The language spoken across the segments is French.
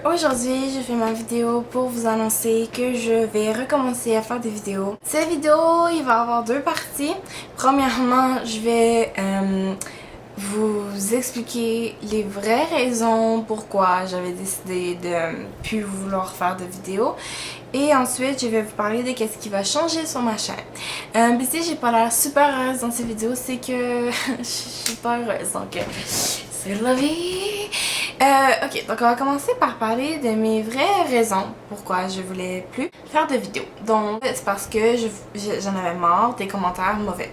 Aujourd'hui je fais ma vidéo pour vous annoncer que je vais recommencer à faire des vidéos. Cette vidéo, il va y avoir deux parties. Premièrement, je vais vous expliquer les vraies raisons pourquoi j'avais décidé de plus vouloir faire de vidéos. Et ensuite, je vais vous parler de qu'est-ce qui va changer sur ma chaîne. Puis si j'ai pas l'air super heureuse dans ces vidéos, c'est que je suis pas heureuse, donc c'est la vie. Ok, donc on va commencer par parler de mes vraies raisons pourquoi je voulais plus faire de vidéos. Donc c'est parce que j'en avais marre des commentaires mauvais.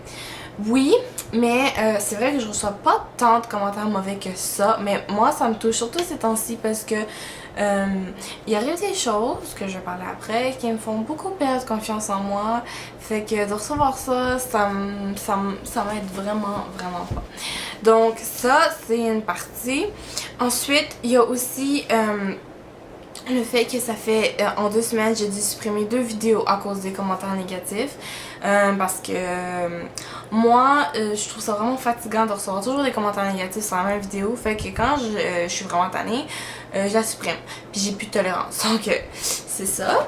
Oui, mais c'est vrai que je reçois pas tant de commentaires mauvais que ça, mais moi ça me touche surtout ces temps-ci parce que il arrive des choses que je vais parler après qui me font beaucoup perdre confiance en moi. Fait que de recevoir ça m'aide vraiment pas. Donc ça c'est une partie. Ensuite il y a aussi le fait que ça fait en 2 semaines j'ai dû supprimer 2 vidéos à cause des commentaires négatifs parce que moi je trouve ça vraiment fatigant de recevoir toujours des commentaires négatifs sur la même vidéo, fait que quand je suis vraiment tannée je la supprime puis j'ai plus de tolérance, donc c'est ça.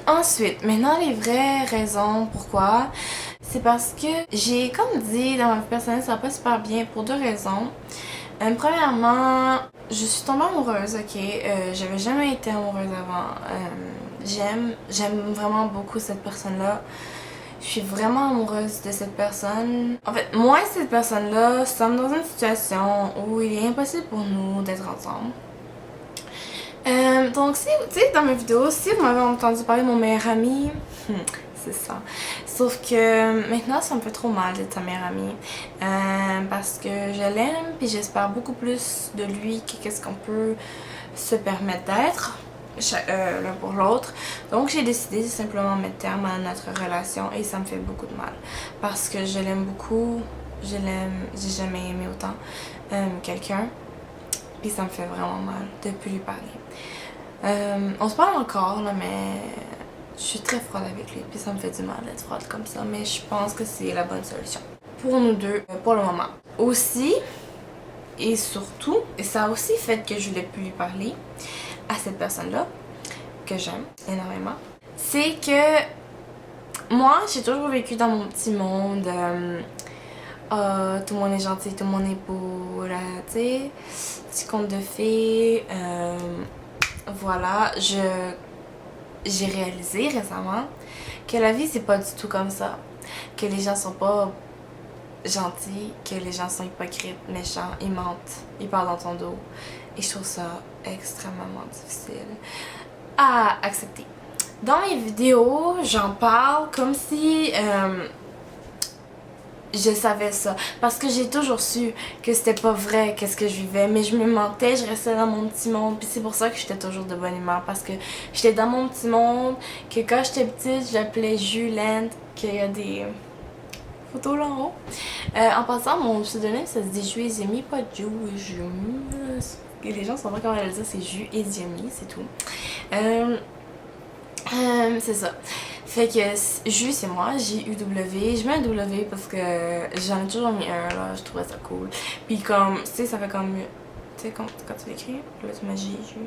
Ensuite, maintenant les vraies raisons pourquoi, c'est parce que j'ai comme dit dans ma vie personnelle ça va pas super bien pour 2 raisons. Premièrement, je suis tombée amoureuse, ok? J'avais jamais été amoureuse avant. J'aime vraiment beaucoup cette personne-là. Je suis vraiment amoureuse de cette personne. En fait, moi et cette personne-là sommes dans une situation où il est impossible pour nous d'être ensemble. Donc, si, tu sais, dans mes vidéos, si vous m'avez entendu parler de mon meilleur ami, c'est ça. Sauf que maintenant, c'est un peu trop mal d'être sa meilleure amie. Parce que je l'aime, puis j'espère beaucoup plus de lui que qu'est-ce qu'on peut se permettre d'être l'un pour l'autre. Donc, j'ai décidé de simplement mettre terme à notre relation et ça me fait beaucoup de mal. Parce que je l'aime beaucoup, j'ai jamais aimé autant quelqu'un. Puis ça me fait vraiment mal de plus lui parler. On se parle encore, là, mais je suis très froide avec lui, puis ça me fait du mal d'être froide comme ça, mais je pense que c'est la bonne solution pour nous deux, pour le moment. Aussi, et surtout, et ça a aussi fait que je voulais plus lui parler à cette personne-là, que j'aime énormément, c'est que moi, j'ai toujours vécu dans mon petit monde, tout le monde est gentil, tout le monde est beau, là, tu sais, petit conte de fées, voilà, j'ai réalisé récemment que la vie c'est pas du tout comme ça, que les gens sont pas gentils, que les gens sont hypocrites, méchants, ils mentent, ils parlent dans ton dos et je trouve ça extrêmement difficile à accepter. Dans mes vidéos, j'en parle comme si je savais ça, parce que j'ai toujours su que c'était pas vrai qu'est-ce que je vivais, mais je me mentais, je restais dans mon petit monde, puis c'est pour ça que j'étais toujours de bonne humeur, parce que j'étais dans mon petit monde, que quand j'étais petite j'appelais Juland, qu'il y a des photos là en haut. En passant, mon pseudonyme ça se dit Ju Eziemi, pas Ju Eziemi, et les gens savent pas comment le dire, c'est Ju Eziemi, c'est tout. C'est ça. Fait que Ju c'est moi, J-U-W. Je mets un W parce que j'en ai toujours mis un là, je trouvais ça cool. Puis comme, tu sais, ça fait comme, tu sais, quand tu l'écris, là tu mets J, Ju,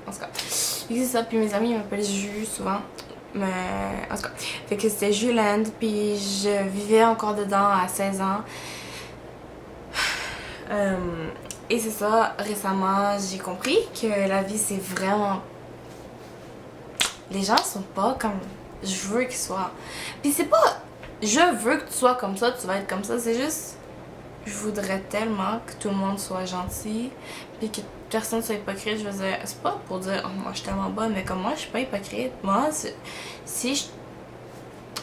en tout cas. C'est ça, puis mes amis m'appellent Ju souvent. Mais en tout cas, fait que c'était Juland, puis je vivais encore dedans à 16 ans. Et c'est ça, récemment j'ai compris que la vie c'est vraiment... Les gens sont pas comme je veux qu'ils soient. Puis c'est pas je veux que tu sois comme ça, tu vas être comme ça, c'est juste je voudrais tellement que tout le monde soit gentil, puis que personne soit hypocrite. Je veux dire, c'est pas pour dire oh, moi je suis tellement bonne, mais comme moi je suis pas hypocrite. Moi, si je...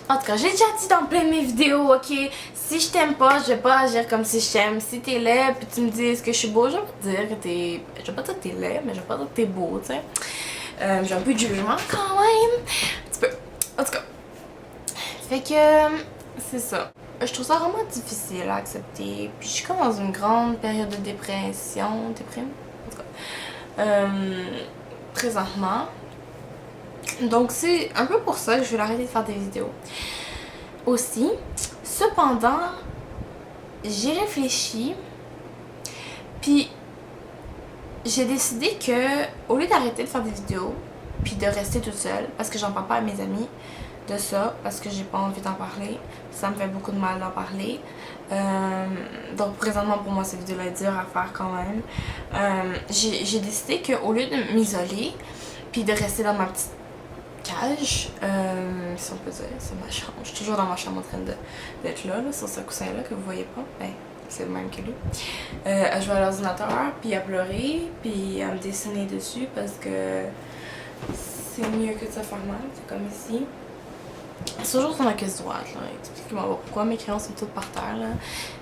En tout cas, j'ai déjà dit dans plein de mes vidéos, ok, si je t'aime pas, je vais pas agir comme si je t'aime. Si t'es laid, puis tu me dis est-ce que je suis beau, je vais pas dire que t'es... Je vais pas dire que t'es laid, mais je vais pas dire que t'es beau, tu sais. J'ai un peu de jugement quand même, un petit peu. En tout cas, fait que c'est ça. Je trouve ça vraiment difficile à accepter. Puis je suis comme dans une grande période de déprime, en tout cas, présentement. Donc c'est un peu pour ça que je vais arrêter de faire des vidéos. Aussi, cependant, j'ai réfléchi, puis j'ai décidé que, au lieu d'arrêter de faire des vidéos, puis de rester toute seule, parce que j'en parle pas à mes amis de ça, parce que j'ai pas envie d'en parler, ça me fait beaucoup de mal d'en parler. Donc présentement pour moi cette vidéo-là est dure à faire quand même. J'ai décidé qu'au lieu de m'isoler, puis de rester dans ma petite cage, si on peut dire, c'est ma chambre. Je suis toujours dans ma chambre en train d'être là, sur ce coussin-là que vous voyez pas. Ben, c'est le même que lui. À jouer à l'ordinateur, puis à pleurer, puis à me dessiner dessus parce que c'est mieux que de se faire mal, c'est comme ici. C'est toujours sur ma caisse droite, là. Expliquez-moi pourquoi mes crayons sont tous par terre, là.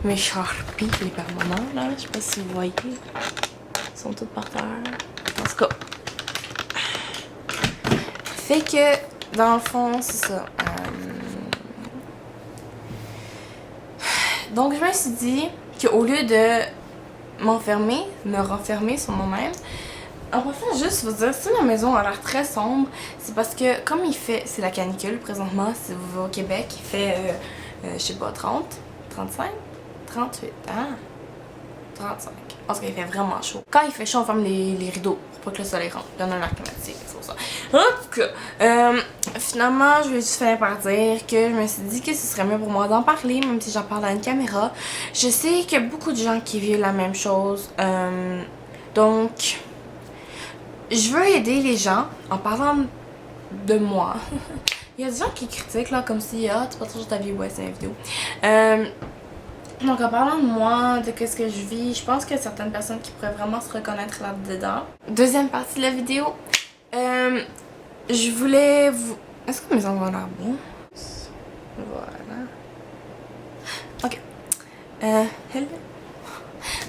Mes Sharpies, les permanents, là. Je sais pas si vous voyez. Ils sont tous par terre. En tout cas. Fait que, dans le fond, c'est ça. Donc, je me suis dit qu'au lieu de m'enfermer, me renfermer sur moi-même, en passant, juste vous dire, si ma maison a l'air très sombre, c'est parce que comme il fait, c'est la canicule présentement, si vous vivez au Québec, il fait, je sais pas, 30, 35, 38, hein? 35. Parce qu'il fait vraiment chaud. Quand il fait chaud, on ferme les rideaux pour pas que le soleil rentre. Il y en a un air climatique, c'est pour ça. En tout cas, finalement, je vais juste finir par dire que je me suis dit que ce serait mieux pour moi d'en parler, même si j'en parle à une caméra. Je sais qu'il y a beaucoup de gens qui vivent la même chose. Donc, je veux aider les gens en parlant de moi. Il y a des gens qui critiquent là comme si tu partages ta vie, ouais c'est une vidéo. Donc en parlant de moi, de qu'est-ce que je vis, je pense qu'il y a certaines personnes qui pourraient vraiment se reconnaître là-dedans. Deuxième partie de la vidéo, je voulais vous... Est-ce que mes ongles ont l'air bons? Voilà. Ok. Hello.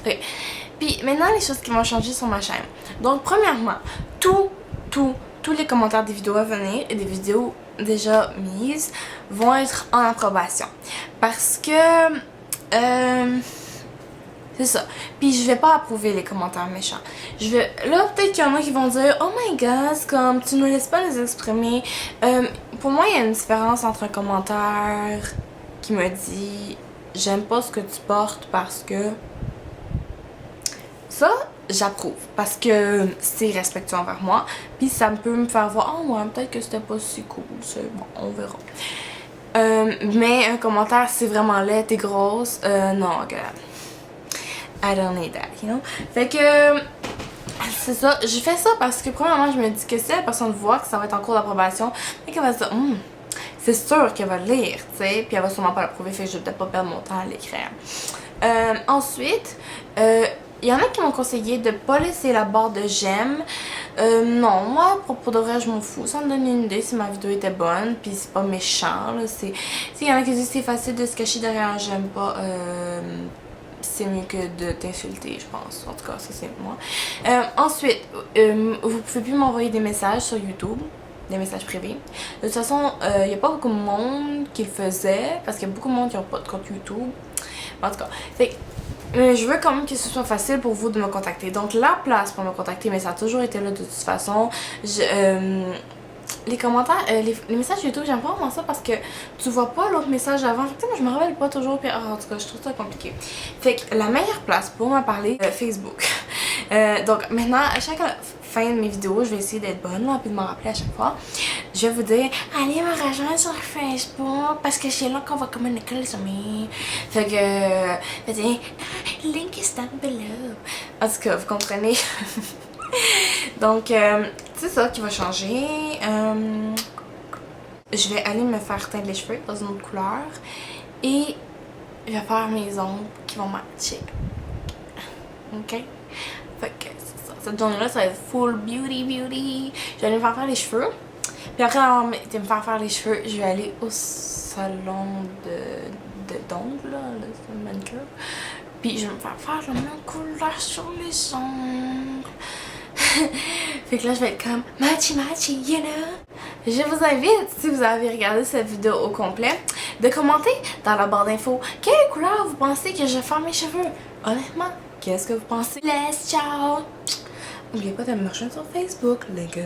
Ok. Puis maintenant, les choses qui vont changer sur ma chaîne. Donc, premièrement, tous les commentaires des vidéos à venir et des vidéos déjà mises vont être en approbation. Parce que, c'est ça. Puis je vais pas approuver les commentaires méchants. Là, peut-être qu'il y en a qui vont dire « Oh my god, c'est comme tu nous laisses pas nous exprimer. » Pour moi, il y a une différence entre un commentaire qui me dit « J'aime pas ce que tu portes parce que... » Ça, j'approuve parce que c'est respectueux envers moi. Puis ça peut me faire voir, oh ouais, peut-être que c'était pas si cool. C'est bon, on verra. Mais un commentaire, c'est vraiment laid, t'es grosse. Non, regarde. I don't need that, you know? Fait que c'est ça. J'ai fait ça parce que premièrement, je me dis que si la personne voit que ça va être en cours d'approbation, mais qu'elle va se dire, c'est sûr qu'elle va le lire, tu sais. Puis elle va sûrement pas l'approuver, fait que je vais peut-être pas perdre mon temps à l'écrire. Ensuite, il y en a qui m'ont conseillé de pas laisser la barre de j'aime. Non, moi, pour de vrai, je m'en fous. Ça me donne une idée si ma vidéo était bonne, puis c'est pas méchant, là. Il y en a qui disent que c'est facile de se cacher derrière un j'aime pas. C'est mieux que de t'insulter, je pense. En tout cas, ça, c'est moi. Ensuite, vous pouvez plus m'envoyer des messages sur YouTube. Des messages privés. De toute façon, il n'y a pas beaucoup de monde qui le faisait, parce qu'il y a beaucoup de monde qui n'ont pas de compte YouTube. En tout cas, fait je veux quand même que ce soit facile pour vous de me contacter. Donc la place pour me contacter, mais ça a toujours été là de toute façon. Les commentaires, les messages YouTube, j'aime pas vraiment ça parce que tu vois pas l'autre message avant. Fait que moi je me rappelle pas toujours, puis en tout cas je trouve ça compliqué. Fait que la meilleure place pour me parler, Facebook. Donc maintenant, à chaque fin de mes vidéos, je vais essayer d'être bonne là, puis de m'en rappeler à chaque fois. Je vais vous dire, allez me rejoindre sur Facebook parce que c'est là qu'on va communiquer les amis. Fait que, link is down below. En tout cas, vous comprenez. Donc, c'est ça qui va changer. Je vais aller me faire teindre les cheveux dans une autre couleur et je vais faire mes ongles qui vont matcher. Ok? Fait que c'est ça. Cette journée-là, ça va être full beauty. Je vais aller me faire les cheveux. Puis après de me faire les cheveux, je vais aller au salon d'ongles, là, le manicure. Puis je vais me faire la même couleur sur les ongles. Fait que là, je vais être comme matchy, you know. Je vous invite, si vous avez regardé cette vidéo au complet, de commenter dans la barre d'infos quelle couleur vous pensez que je vais faire mes cheveux. Honnêtement, qu'est-ce que vous pensez? Ciao! N'oubliez pas de me rejoindre sur Facebook, link